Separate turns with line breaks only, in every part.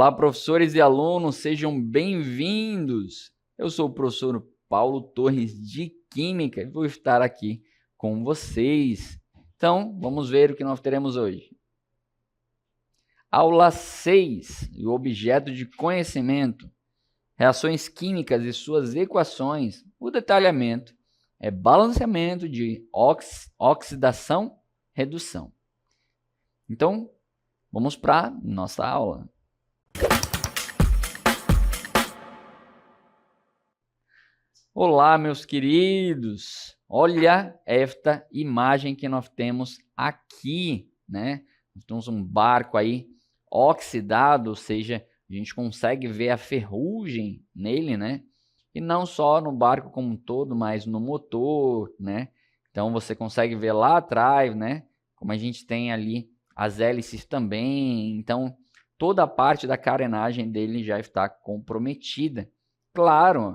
Olá, professores e alunos, sejam bem-vindos. Eu sou o professor Paulo Torres de Química e vou estar aqui com vocês. Então, vamos ver o que nós teremos hoje. Aula 6, o objeto de conhecimento, reações químicas e suas equações. O detalhamento é balanceamento de oxidação, redução. Então, vamos para a nossa aula. Olá, meus queridos! Olha esta imagem que nós temos aqui, né? Nós temos um barco aí oxidado, ou seja, a gente consegue ver a ferrugem nele, né? E não só no barco como um todo, mas no motor, né? Então você consegue ver lá atrás, né? Como a gente tem ali as hélices também. Então toda a parte da carenagem dele já está comprometida. Claro,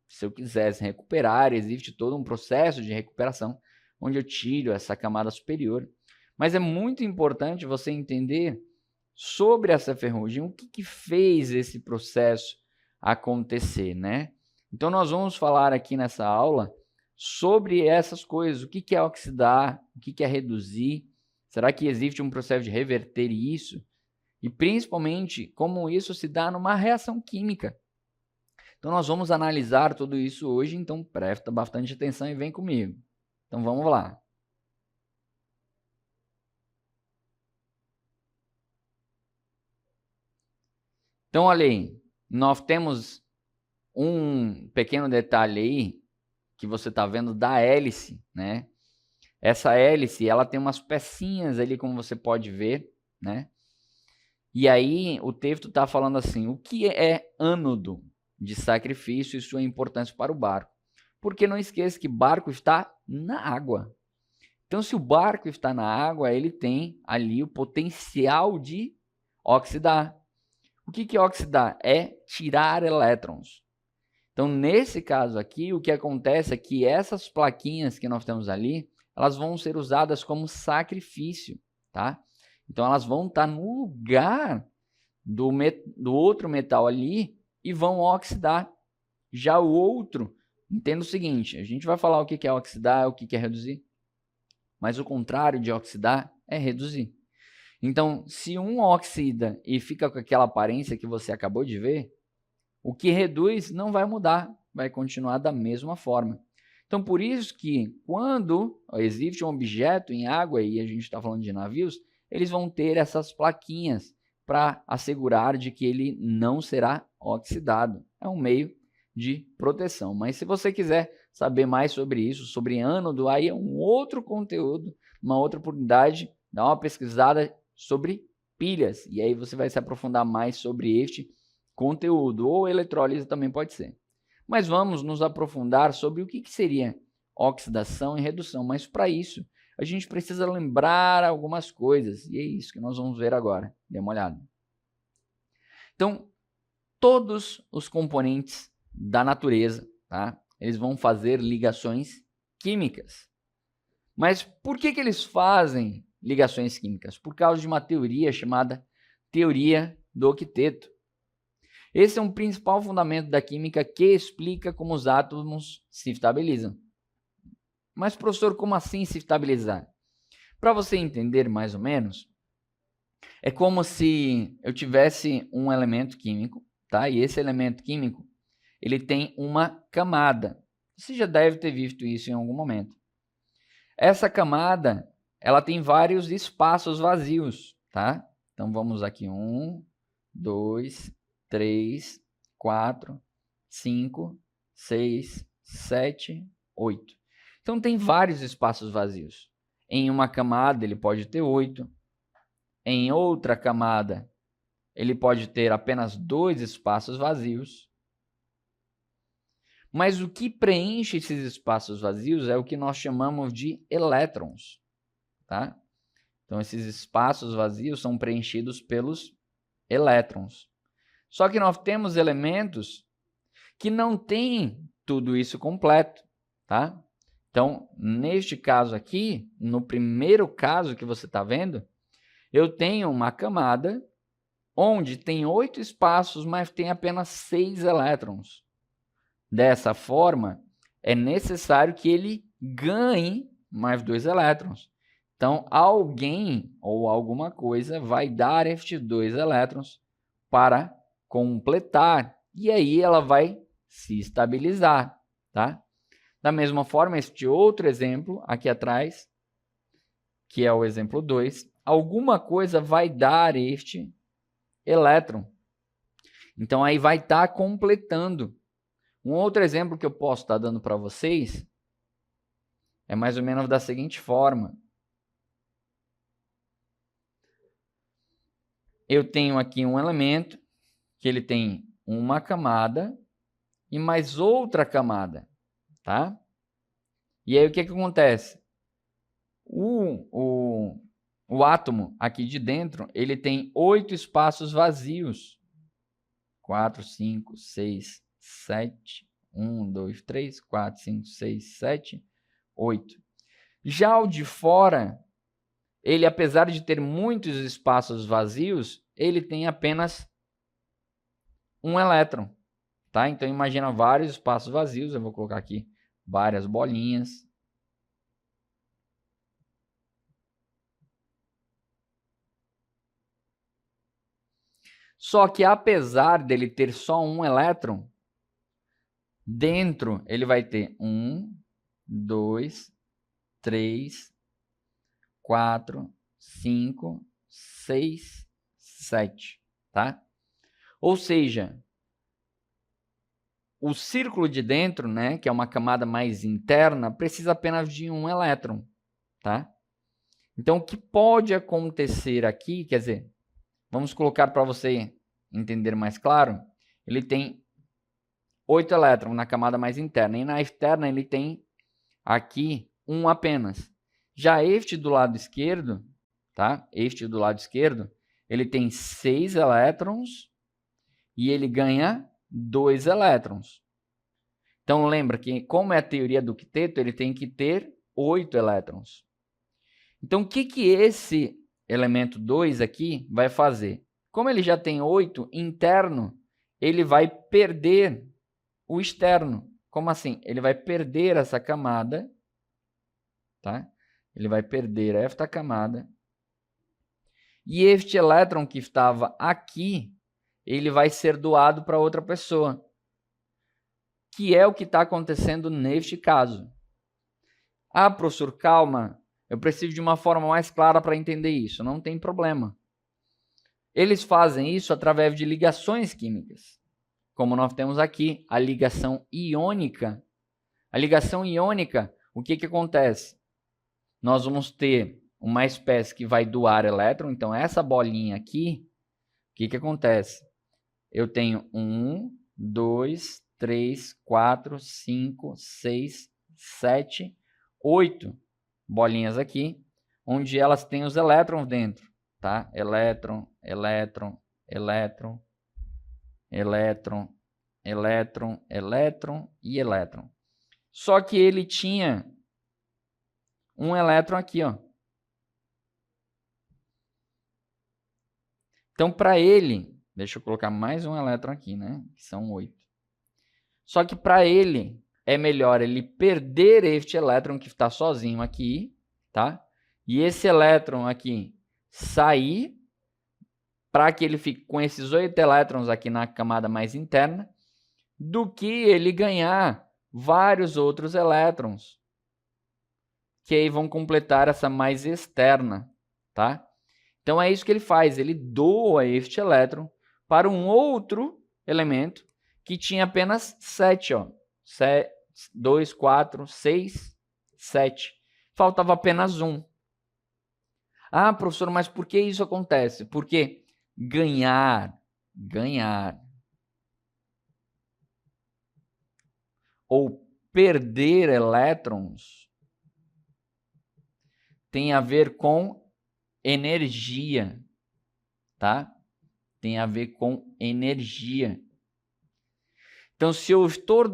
se eu quisesse recuperar, existe todo um processo de recuperação onde eu tiro essa camada superior. Mas é muito importante você entender sobre essa ferrugem, o que fez esse processo acontecer, né? Então nós vamos falar aqui nessa aula sobre essas coisas, o que é oxidar, o que é reduzir, será que existe um processo de reverter isso? E principalmente como isso se dá numa reação química. Então nós vamos analisar tudo isso hoje, então presta bastante atenção e vem comigo. Então vamos lá. Então olha aí, nós temos um pequeno detalhe aí que você está vendo da hélice, né? Essa hélice, ela tem umas pecinhas ali, como você pode ver, né? E aí o texto está falando assim, o que é ânodo de sacrifício e sua importância para o barco? Porque não esqueça que barco está na água. Então, se o barco está na água, ele tem ali o potencial de oxidar. O que é oxidar? É tirar elétrons. Então, nesse caso aqui, o que acontece é que essas plaquinhas que nós temos ali, elas vão ser usadas como sacrifício, tá? Então, elas vão estar no lugar do outro metal ali e vão oxidar. Já o outro, entenda o seguinte, a gente vai falar o que é oxidar, o que é reduzir, mas o contrário de oxidar é reduzir. Então, se um oxida e fica com aquela aparência que você acabou de ver, o que reduz não vai mudar, vai continuar da mesma forma. Então, por isso que quando existe um objeto em água, e a gente está falando de navios, eles vão ter essas plaquinhas para assegurar de que ele não será oxidado. É um meio de proteção. Mas se você quiser saber mais sobre isso, sobre ânodo, aí é um outro conteúdo, uma outra oportunidade, dá uma pesquisada sobre pilhas, e aí você vai se aprofundar mais sobre este conteúdo, ou eletrólise também pode ser. Mas vamos nos aprofundar sobre o que seria oxidação e redução, mas para isso a gente precisa lembrar algumas coisas, e é isso que nós vamos ver agora. Dê uma olhada. Então, todos os componentes da natureza, tá? Eles vão fazer ligações químicas. Mas por que eles fazem ligações químicas? Por causa de uma teoria chamada teoria do octeto. Esse é um principal fundamento da química que explica como os átomos se estabilizam. Mas, professor, como assim se estabilizar? Para você entender mais ou menos, é como se eu tivesse um elemento químico, tá? E esse elemento químico, ele tem uma camada. Você já deve ter visto isso em algum momento. Essa camada, ela tem vários espaços vazios, tá? Então vamos aqui, 1, 2, 3, 4, 5, 6, 7, 8. Então tem vários espaços vazios. Em uma camada ele pode ter 8. Em outra camada ele pode ter apenas 2 espaços vazios. Mas o que preenche esses espaços vazios é o que nós chamamos de elétrons, tá? Então esses espaços vazios são preenchidos pelos elétrons. Só que nós temos elementos que não têm tudo isso completo, tá? Então, neste caso aqui, no primeiro caso que você está vendo, eu tenho uma camada onde tem 8 espaços, mas tem apenas 6 elétrons. Dessa forma, é necessário que ele ganhe mais 2 elétrons. Então, alguém ou alguma coisa vai dar estes 2 elétrons para completar. E aí ela vai se estabilizar, tá? Da mesma forma, este outro exemplo aqui atrás, que é o exemplo 2, alguma coisa vai dar este elétron. Então, aí vai estar completando. Um outro exemplo que eu posso estar dando para vocês é mais ou menos da seguinte forma. Eu tenho aqui um elemento que ele tem uma camada e mais outra camada, tá? E aí o que acontece? O átomo aqui de dentro, ele tem 8 espaços vazios. 4, 5, 6, 7, 1, 2, 3, 4, 5, 6, 7, 8. Já o de fora, ele, apesar de ter muitos espaços vazios, ele tem apenas um elétron, tá? Então, imagina vários espaços vazios. Eu vou colocar aqui várias bolinhas. Só que, apesar dele ter só um elétron, dentro ele vai ter 1, 2, 3, 4, 5, 6, 7, tá? Ou seja, o círculo de dentro, né, que é uma camada mais interna, precisa apenas de um elétron, tá? Então, o que pode acontecer aqui, quer dizer, vamos colocar para você entender mais claro, ele tem 8 elétrons na camada mais interna, e na externa ele tem aqui um apenas. Já este do lado esquerdo, tá? Este do lado esquerdo, ele tem 6 elétrons e ele ganha 2 elétrons. Então, lembra que, como é a teoria do quinteto, ele tem que ter 8 elétrons. Então, o que esse elemento 2 aqui vai fazer? Como ele já tem 8 interno, ele vai perder o externo. Como assim? Ele vai perder essa camada, tá? Ele vai perder esta camada. E este elétron que estava aqui, ele vai ser doado para outra pessoa. Que é o que está acontecendo neste caso. Ah, professor, calma. Eu preciso de uma forma mais clara para entender isso. Não tem problema. Eles fazem isso através de ligações químicas. Como nós temos aqui a ligação iônica. A ligação iônica, o que acontece? Nós vamos ter uma espécie que vai doar elétron. Então, essa bolinha aqui, o que acontece? Eu tenho 1, 2, 3, 4, 5, 6, 7, 8 bolinhas aqui, onde elas têm os elétrons dentro, tá? Elétron, elétron, elétron, elétron, elétron, elétron e elétron. Só que ele tinha um elétron aqui, ó. Então, para ele, deixa eu colocar mais um elétron aqui, né? Que são 8. Só que para ele, é melhor ele perder este elétron que está sozinho aqui, tá? E esse elétron aqui sair, para que ele fique com esses 8 elétrons aqui na camada mais interna, do que ele ganhar vários outros elétrons, que aí vão completar essa mais externa, tá? Então, é isso que ele faz. Ele doa este elétron para um outro elemento que tinha apenas 7. Ó. 2, 4, 6, 7. Faltava apenas um. Ah, professor, mas por que isso acontece? Porque ganhar ou perder elétrons tem a ver com energia, tá? Tem a ver com energia. Então, se eu estou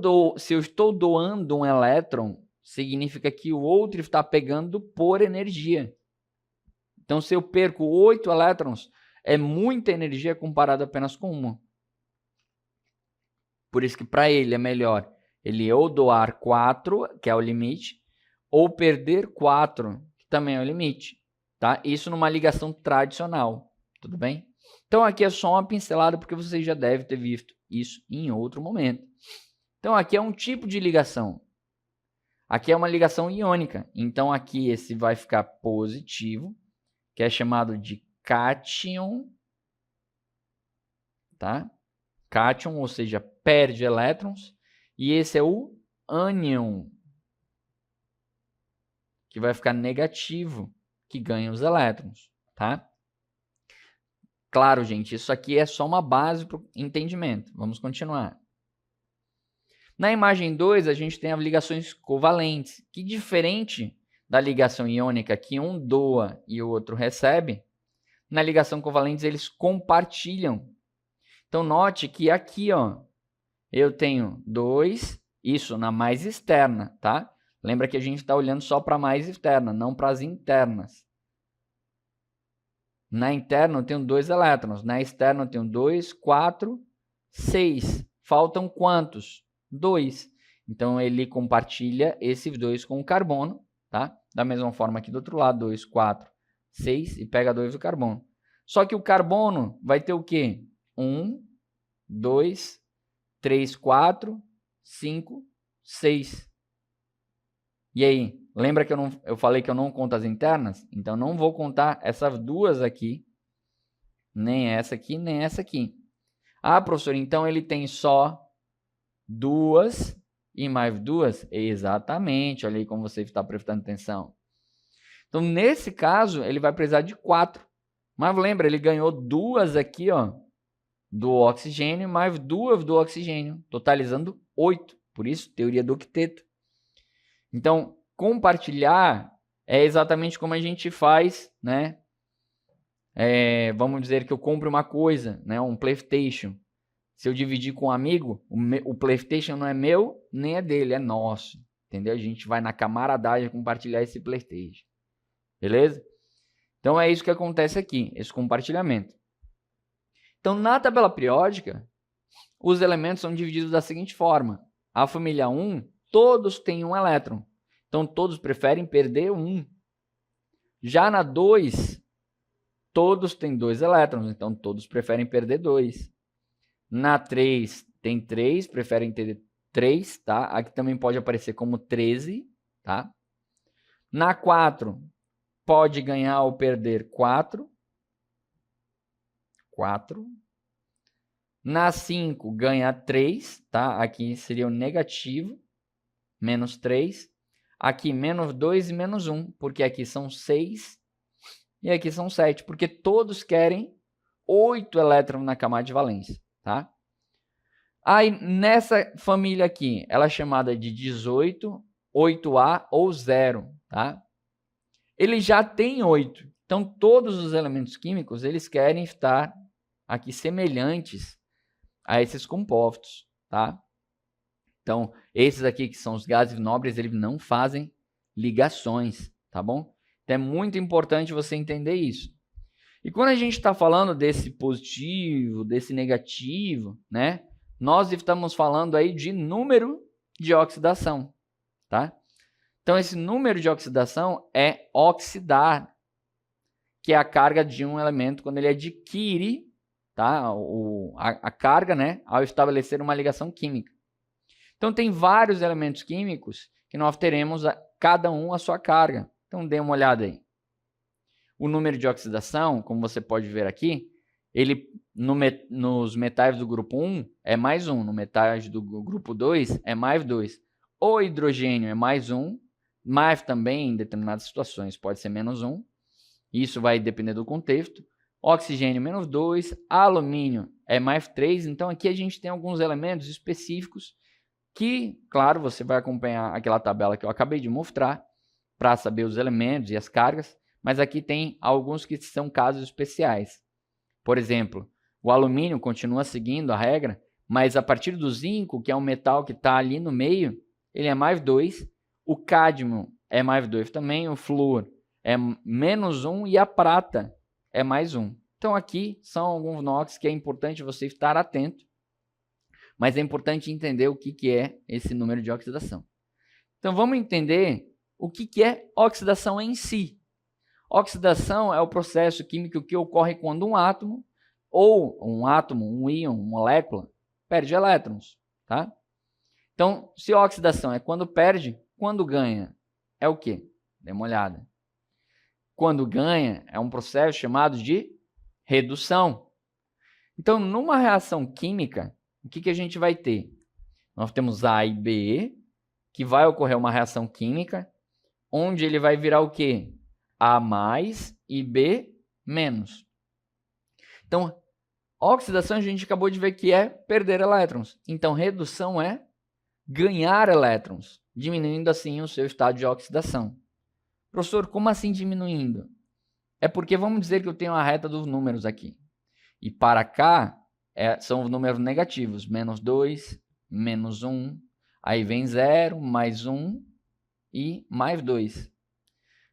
doando um elétron, significa que o outro está pegando por energia. Então, se eu perco 8 elétrons, é muita energia comparada apenas com uma. Por isso que para ele é melhor ele ou doar 4, que é o limite, ou perder 4, que também é o limite. Tá? Isso numa ligação tradicional. Tudo bem? Então aqui é só uma pincelada, porque você já deve ter visto isso em outro momento. Então aqui é um tipo de ligação. Aqui é uma ligação iônica. Então aqui esse vai ficar positivo, que é chamado de cátion. Tá? Cátion, ou seja, perde elétrons. E esse é o ânion, que vai ficar negativo, que ganha os elétrons. Tá? Claro, gente, isso aqui é só uma base para o entendimento. Vamos continuar. Na imagem 2, a gente tem as ligações covalentes, que diferente da ligação iônica, que um doa e o outro recebe, na ligação covalente eles compartilham. Então, note que aqui, ó, eu tenho 2, isso na mais externa, tá? Lembra que a gente está olhando só para a mais externa, não para as internas. Na interna eu tenho 2 elétrons, na externa eu tenho 2, 4, 6. Faltam quantos? 2. Então, ele compartilha esses 2 com o carbono, tá? Da mesma forma aqui do outro lado, 2, 4, 6 e pega 2 do carbono. Só que o carbono vai ter o quê? 1, 2, 3, 4, 5, 6. E aí, lembra que eu falei que eu não conto as internas? Então, não vou contar essas duas aqui, nem essa aqui, nem essa aqui. Ah, professor, então ele tem só 2 e mais 2? Exatamente, olha aí como você está prestando atenção. Então, nesse caso, ele vai precisar de 4. Mas lembra, ele ganhou 2 aqui, ó, do oxigênio, mais 2 do oxigênio, totalizando 8. Por isso, teoria do octeto. Então, compartilhar é exatamente como a gente faz, né? Vamos dizer que eu compro uma coisa, né? Um PlayStation. Se eu dividir com um amigo, o PlayStation não é meu, nem é dele, é nosso. Entendeu? A gente vai na camaradagem compartilhar esse PlayStation. Beleza? Então, é isso que acontece aqui, esse compartilhamento. Então, na tabela periódica, os elementos são divididos da seguinte forma. A família 1, todos têm um elétron. Então, todos preferem perder 1. Já na 2, todos têm 2 elétrons. Então, todos preferem perder 2. Na 3, tem 3, preferem ter 3, tá? Aqui também pode aparecer como 13, tá? Na 4, pode ganhar ou perder 4. 4. Na 5, ganha 3, tá? Aqui seria o negativo, menos 3. Aqui, menos 2 e menos 1, porque aqui são 6 e aqui são 7, porque todos querem 8 elétrons na camada de valência, tá? Aí, nessa família aqui, ela é chamada de 18, 8A ou 0, tá? Ele já tem 8. Então, todos os elementos químicos, eles querem estar aqui semelhantes a esses compostos, tá? Então, esses aqui que são os gases nobres, eles não fazem ligações, tá bom? Então, é muito importante você entender isso. E quando a gente está falando desse positivo, desse negativo, né? Nós estamos falando aí de número de oxidação, tá? Então, esse número de oxidação é oxidar, que é a carga de um elemento quando ele adquire, tá? A carga, né? Ao estabelecer uma ligação química. Então, tem vários elementos químicos que nós teremos cada um a sua carga. Então, dê uma olhada aí. O número de oxidação, como você pode ver aqui, ele nos metais do grupo 1 é mais 1, no metais do grupo 2 é mais 2. O hidrogênio é mais 1, mas também em determinadas situações pode ser menos 1. Isso vai depender do contexto. Oxigênio menos 2, alumínio é mais 3. Então, aqui a gente tem alguns elementos específicos que, claro, você vai acompanhar aquela tabela que eu acabei de mostrar para saber os elementos e as cargas, mas aqui tem alguns que são casos especiais. Por exemplo, o alumínio continua seguindo a regra, mas a partir do zinco, que é um metal que está ali no meio, ele é mais 2, o cádmio é mais 2 também, o flúor é menos 1 e a prata é mais 1, Então, aqui são alguns NOx que é importante você estar atento, mas é importante entender o que é esse número de oxidação. Então, vamos entender o que é oxidação em si. Oxidação é o processo químico que ocorre quando um átomo, um íon, uma molécula, perde elétrons, tá? Então, se oxidação é quando perde, quando ganha, é o quê? Dê uma olhada. Quando ganha, é um processo chamado de redução. Então, numa reação química, o que a gente vai ter? Nós temos A e B, que vai ocorrer uma reação química, onde ele vai virar o quê? A mais e B menos. Então, oxidação a gente acabou de ver que é perder elétrons. Então, redução é ganhar elétrons, diminuindo assim o seu estado de oxidação. Professor, como assim diminuindo? É porque vamos dizer que eu tenho a reta dos números aqui. E para cá são os números negativos. Menos 2, menos 1. Aí vem 0, mais 1 e mais 2.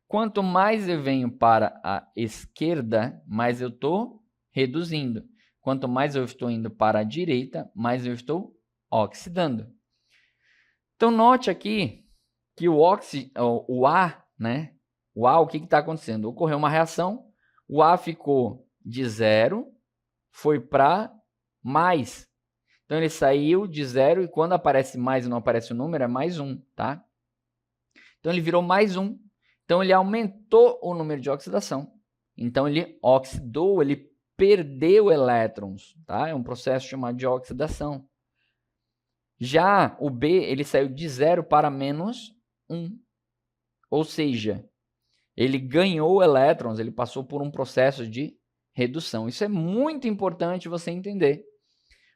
Quanto mais eu venho para a esquerda, mais eu estou reduzindo. Quanto mais eu estou indo para a direita, mais eu estou oxidando. Então, note aqui que o A, né? O que está acontecendo? Ocorreu uma reação, o A ficou de 0, foi para mais. Então, ele saiu de 0 e quando aparece mais e não aparece o número, é mais 1, tá? Então, ele virou mais 1. Então, ele aumentou o número de oxidação. Então, ele oxidou, ele perdeu elétrons, tá? É um processo chamado de oxidação. Já o B, ele saiu de 0 para menos 1. Ou seja, ele ganhou elétrons, ele passou por um processo de redução. Isso é muito importante você entender.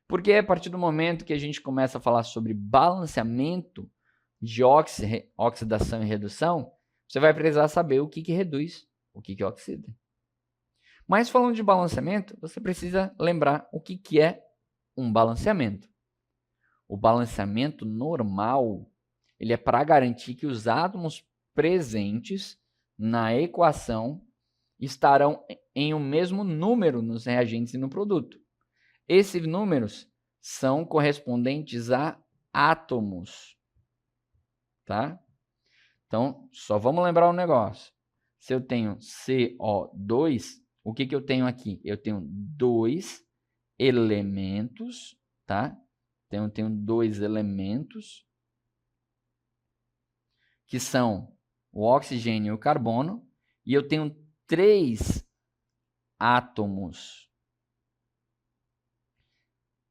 Porque a partir do momento que a gente começa a falar sobre balanceamento de oxidação e redução, você vai precisar saber o que reduz, o que oxida. Mas falando de balanceamento, você precisa lembrar o que é um balanceamento. O balanceamento normal, ele é para garantir que os átomos presentes na equação estarão em o mesmo número nos reagentes e no produto. Esses números são correspondentes a átomos, tá? Então, só vamos lembrar um negócio. Se eu tenho CO2, o que eu tenho aqui? Eu tenho 2 elementos, tá? Então, eu tenho 2 elementos que são o oxigênio e o carbono, e eu tenho 3 átomos.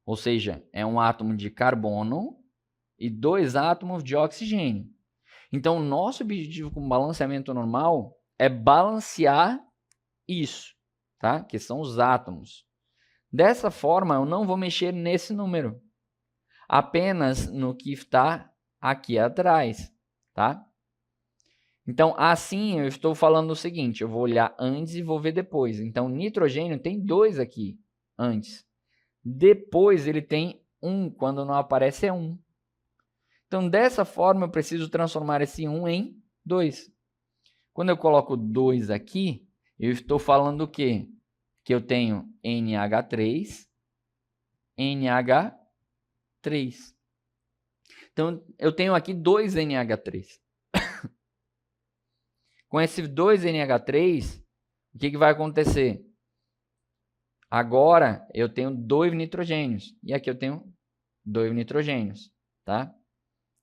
Ou seja, é um átomo de carbono e 2 átomos de oxigênio. Então, o nosso objetivo com o balanceamento normal é balancear isso, tá? Que são os átomos. Dessa forma, eu não vou mexer nesse número, apenas no que está aqui atrás, tá? Então, assim, eu estou falando o seguinte, eu vou olhar antes e vou ver depois. Então, nitrogênio tem 2 aqui, antes. Depois, ele tem 1, quando não aparece é 1. Então, dessa forma, eu preciso transformar esse 1 em 2. Quando eu coloco 2 aqui, eu estou falando o quê? Que eu tenho NH3, NH3. Então, eu tenho aqui 2 NH3. Com esses 2 NH3, o que vai acontecer? Agora, eu tenho 2 nitrogênios. E aqui eu tenho 2 nitrogênios, tá?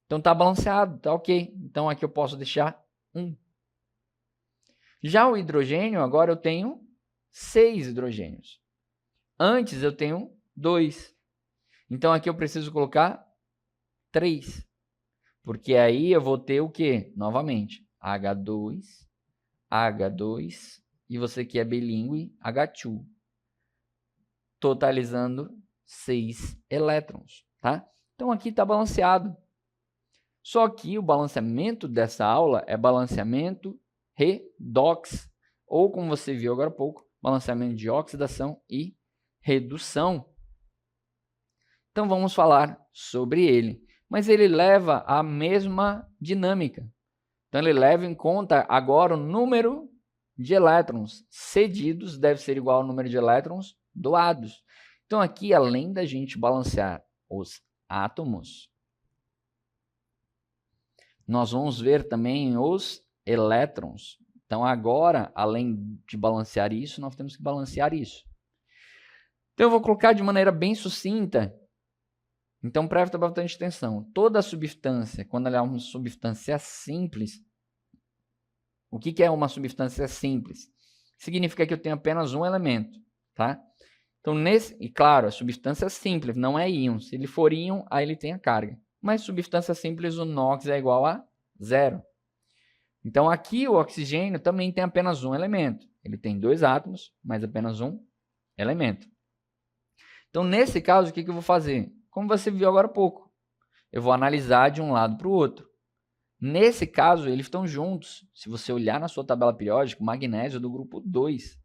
Então, tá balanceado, tá ok. Então, aqui eu posso deixar 1. Já o hidrogênio, agora eu tenho 6 hidrogênios. Antes, eu tenho 2. Então, aqui eu preciso colocar 3. Porque aí eu vou ter o quê? Novamente, H2, H2, e você que é bilíngue, H2. Totalizando 6 elétrons, tá? Então, aqui está balanceado. Só que o balanceamento dessa aula é balanceamento redox, ou como você viu agora há pouco, balanceamento de oxidação e redução. Então, vamos falar sobre ele. Mas ele leva a mesma dinâmica. Então, ele leva em conta agora o número de elétrons cedidos deve ser igual ao número de elétrons doados. Então, aqui, além da gente balancear os átomos, nós vamos ver também os elétrons. Então, agora, além de balancear isso, nós temos que balancear isso. Então, eu vou colocar de maneira bem sucinta. Então, presta bastante atenção. Toda substância, quando ela é uma substância simples, o que é uma substância simples? Significa que eu tenho apenas um elemento, tá? Então, e claro, a substância simples não é íon. Se ele for íon, aí ele tem a carga. Mas substância simples, o NOx é igual a 0. Então, aqui o oxigênio também tem apenas um elemento. Ele tem 2 átomos, mas apenas um elemento. Então, nesse caso, o que eu vou fazer? Como você viu agora há pouco, eu vou analisar de um lado para o outro. Nesse caso, eles estão juntos. Se você olhar na sua tabela periódica, o magnésio é do grupo 2.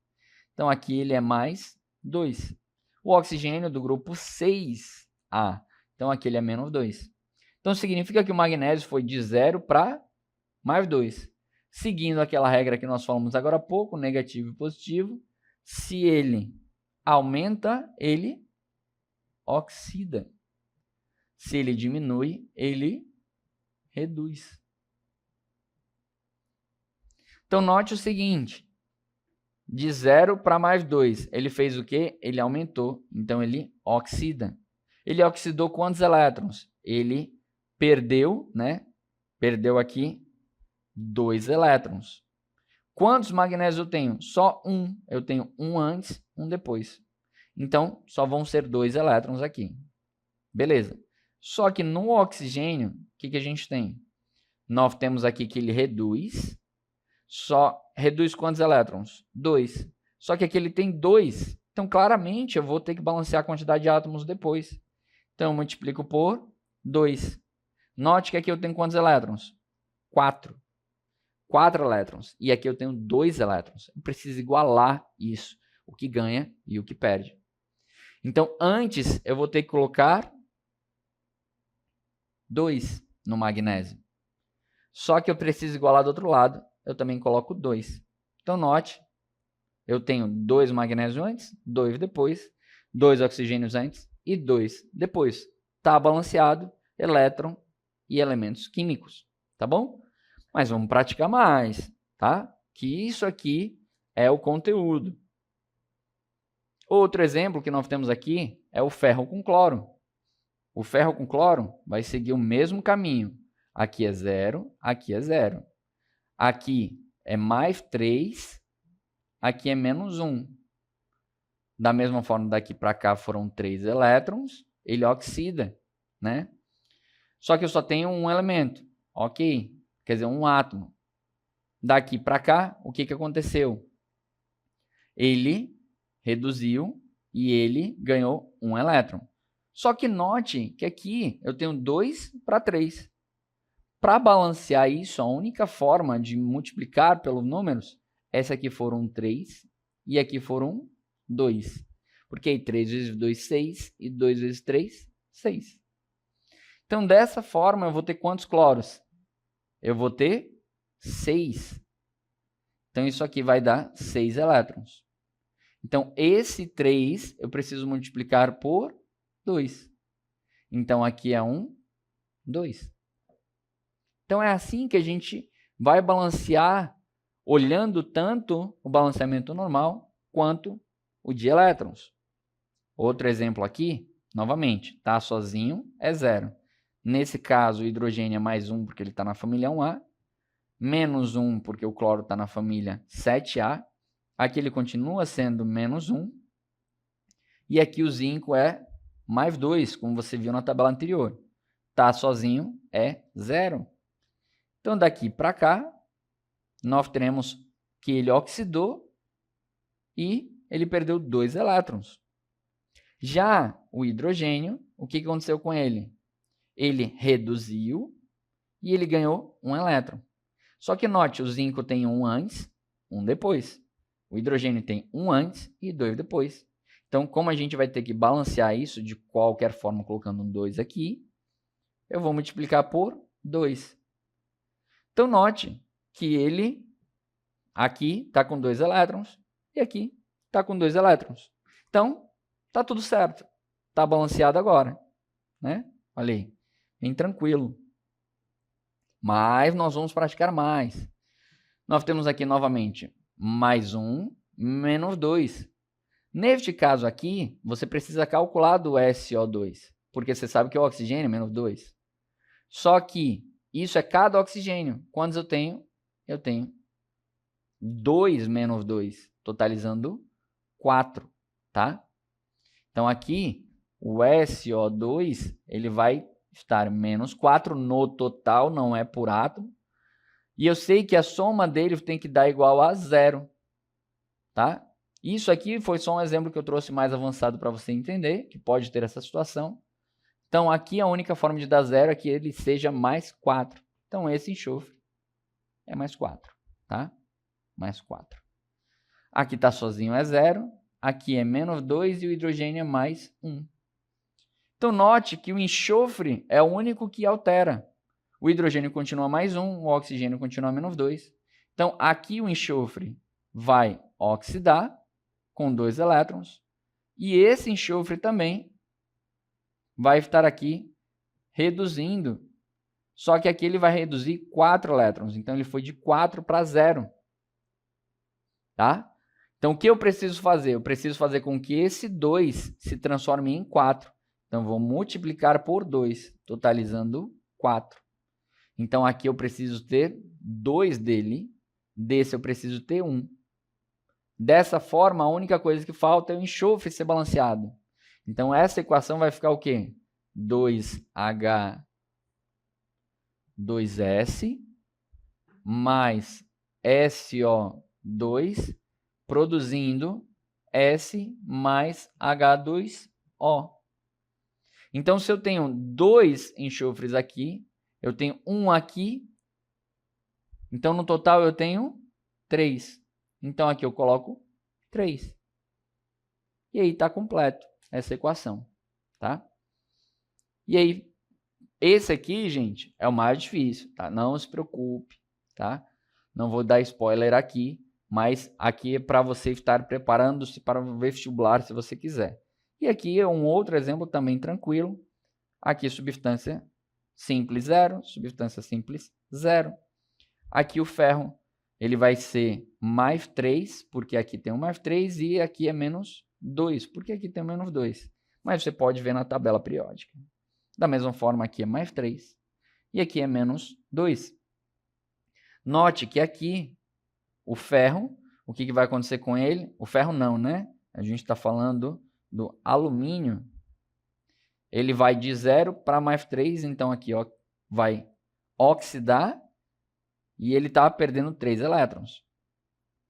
Então, aqui ele é mais 2. O oxigênio é do grupo 6A. Então, aqui ele é menos 2. Então, significa que o magnésio foi de 0 para mais 2. Seguindo aquela regra que nós falamos agora há pouco, negativo e positivo, se ele aumenta, ele oxida. Se ele diminui, ele reduz. Então, note o seguinte. De 0 para mais 2, ele fez o quê? Ele aumentou. Então, ele oxida. Ele oxidou quantos elétrons? Ele perdeu, né? Perdeu aqui 2 elétrons. Quantos magnésios eu tenho? Só um. Eu tenho um antes, um depois. Então, só vão ser 2 elétrons aqui. Beleza. Só que no oxigênio, o que a gente tem? Nós temos aqui que ele reduz. Só reduz quantos elétrons? 2. Só que aqui ele tem 2. Então, claramente, eu vou ter que balancear a quantidade de átomos depois. Então, eu multiplico por 2. Note que aqui eu tenho quantos elétrons? 4. 4 elétrons. E aqui eu tenho 2 elétrons. Eu preciso igualar isso. O que ganha e o que perde. Então, antes, eu vou ter que colocar 2 no magnésio. Só que eu preciso igualar do outro lado. Eu também coloco 2. Então, note, eu tenho 2 magnésios antes, 2 depois, 2 oxigênios antes e 2 depois. Está balanceado, elétron e elementos químicos, tá bom? Mas vamos praticar mais, tá? Que isso aqui é o conteúdo. Outro exemplo que nós temos aqui é o ferro com cloro. O ferro com cloro vai seguir o mesmo caminho. Aqui é 0, aqui é 0. Aqui é mais 3, aqui é menos 1. Da mesma forma, daqui para cá foram 3 elétrons, ele oxida, né? Só que eu só tenho um elemento, ok? Quer dizer, um átomo. Daqui para cá, o que aconteceu? Ele reduziu e ele ganhou um elétron. Só que note que aqui eu tenho 2 para 3. Para balancear isso, a única forma de multiplicar pelos números, essa aqui foram 3 e aqui foram 2. Porque aí 3 vezes 2, 6 e 2 vezes 3, 6. Então, dessa forma, eu vou ter quantos cloros? Eu vou ter 6. Então, isso aqui vai dar 6 elétrons. Então, esse 3 eu preciso multiplicar por 2. Então, aqui é 1, 2. Então, é assim que a gente vai balancear, olhando tanto o balanceamento normal quanto o de elétrons. Outro exemplo aqui, novamente, tá sozinho é 0. Nesse caso, o hidrogênio é mais 1 porque ele está na família 1A, menos 1 porque o cloro está na família 7A, aqui ele continua sendo menos 1, e aqui o zinco é mais 2, como você viu na tabela anterior. Tá sozinho é 0. Então, daqui para cá, nós teremos que ele oxidou e ele perdeu 2 elétrons. Já o hidrogênio, o que aconteceu com ele? Ele reduziu e ele ganhou um elétron. Só que note, o zinco tem um antes, um depois. O hidrogênio tem um antes e 2 depois. Então, como a gente vai ter que balancear isso de qualquer forma, colocando um 2 aqui, eu vou multiplicar por 2. Então, note que ele aqui está com 2 elétrons e aqui está com 2 elétrons. Então, está tudo certo. Está balanceado agora, né? Olha aí, bem tranquilo. Mas nós vamos praticar mais. Nós temos aqui novamente mais 1, menos 2. Neste caso aqui, você precisa calcular do SO2, porque você sabe que o oxigênio é menos 2. Só que isso é cada oxigênio. Quantos eu tenho? Eu tenho 2 menos 2, totalizando 4, tá? Então aqui, o SO2, ele vai estar menos 4 no total, não é por átomo. E eu sei que a soma dele tem que dar igual a 0, tá? Isso aqui foi só um exemplo que eu trouxe mais avançado para você entender, que pode ter essa situação. Então, aqui a única forma de dar 0 é que ele seja mais 4. Então, esse enxofre é mais 4, tá? Mais 4. Aqui está sozinho é 0, aqui é menos 2 e o hidrogênio é mais 1. Então, note que o enxofre é o único que altera. O hidrogênio continua mais 1, o oxigênio continua menos 2. Então, aqui o enxofre vai oxidar com 2 elétrons. E esse enxofre também vai estar aqui reduzindo. Só que aqui ele vai reduzir 4 elétrons. Então, ele foi de 4 para 0. Tá? Então, o que eu preciso fazer? Eu preciso fazer com que esse 2 se transforme em 4. Então, vou multiplicar por 2, totalizando 4. Então, aqui eu preciso ter 2 dele. Desse eu preciso ter 1. Dessa forma, a única coisa que falta é o enxofre ser balanceado. Então, essa equação vai ficar o quê? 2H2S mais SO2 produzindo S mais H2O. Então, se eu tenho 2 enxofres aqui, eu tenho 1 aqui, então no total eu tenho 3. Então, aqui eu coloco 3. E aí está completo essa equação, tá? E aí, esse aqui, gente, é o mais difícil, tá? Não se preocupe, tá? Não vou dar spoiler aqui, mas aqui é para você estar preparando-se para o vestibular, se você quiser. E aqui é um outro exemplo também tranquilo. Aqui, substância simples 0, substância simples 0. Aqui o ferro, ele vai ser mais 3, porque aqui tem um mais 3, e aqui é menos 2, porque aqui tem menos 2. Mas você pode ver na tabela periódica. Da mesma forma, aqui é mais 3, e aqui é menos 2. Note que aqui, o ferro, o que vai acontecer com ele? O ferro não, né? A gente está falando do alumínio. Ele vai de 0 para mais 3, então aqui ó, vai oxidar e ele está perdendo 3 elétrons.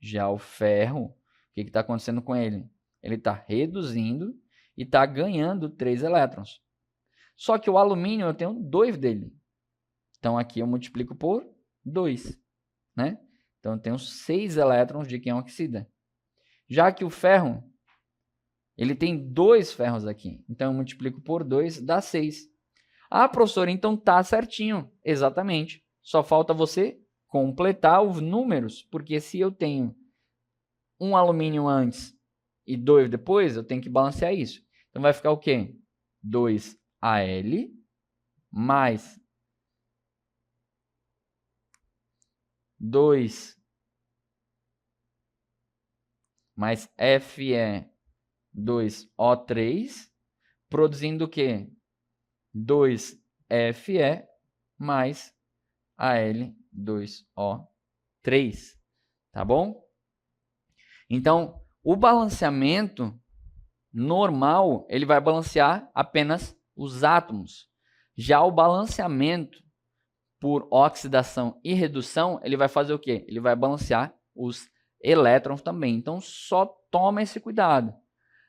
Já o ferro, o que está acontecendo com ele? Ele está reduzindo e está ganhando 3 elétrons. Só que o alumínio eu tenho 2 dele. Então aqui eu multiplico por 2, né? Então eu tenho 6 elétrons de quem oxida. Já que o ferro, ele tem 2 ferros aqui. Então eu multiplico por 2, dá 6. Ah, professor, então tá certinho. Exatamente. Só falta você completar os números, porque se eu tenho um alumínio antes e 2 depois, eu tenho que balancear isso. Então vai ficar o quê? 2Al mais 2 mais Fe2O3, produzindo o quê? 2Fe mais Al2O3, tá bom? Então, o balanceamento normal, ele vai balancear apenas os átomos. Já o balanceamento por oxidação e redução, ele vai fazer o quê? Ele vai balancear os elétrons também. Então, só toma esse cuidado.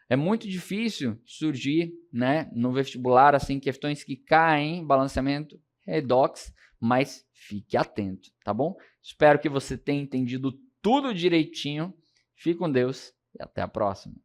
É muito difícil surgir, né, no vestibular assim, questões que caem em balanceamento redox, mas fique atento, tá bom? Espero que você tenha entendido tudo direitinho. Fique com Deus e até a próxima.